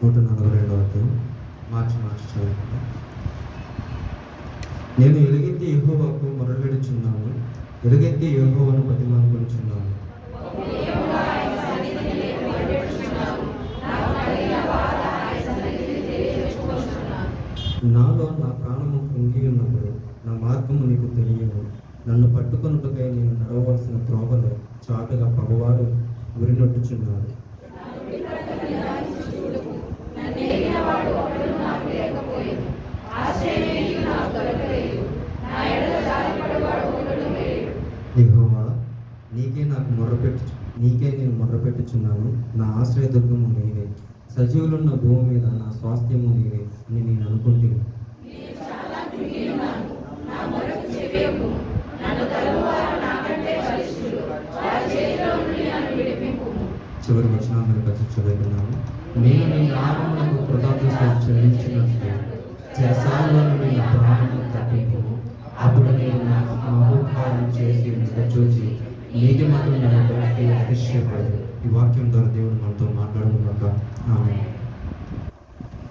142 మార్చి చదువుకుందాం. నేను ఎలుగెత్తి యెహోవాకు మొరపెడుచున్నాను, ఎలుగెత్తి యెహోవాను బతిమాలుకొనుచున్నాను. నాలో నా ప్రాణము కృంగి ఉన్నప్పుడు నా మార్గము నీకు తెలియను. నన్ను పట్టుకొనుటకై నేను నడవవలసిన త్రోవలో చాటుగా పగవారు ఉరినొట్టుచున్నారు. యెహోవా, నీకే నేను మొర్రపెట్టుచున్నాను. నా ఆశ్రయదుర్గము నీవే, సజీవులున్న భూమి మీద నా స్వాస్థ్యము నీవే అని నేను అనుకుంటున్నాను. చివరి వచనాలను కలిసి చదువుతున్నాను. నేను నీ నామమునకు కృతజ్ఞతలు చెల్లించినట్టు చెరసాలలో నీ ప్రాణము తప్పింపు. అప్పుడు నేను నా మహోపకారం చేసి చూచి నీతి మాత్రం నన్ను బట్టి అతిశయపడదు. ఈ వాక్యం ద్వారా దేవుడు మనతో మాట్లాడుకున్నాక ఆమేన్.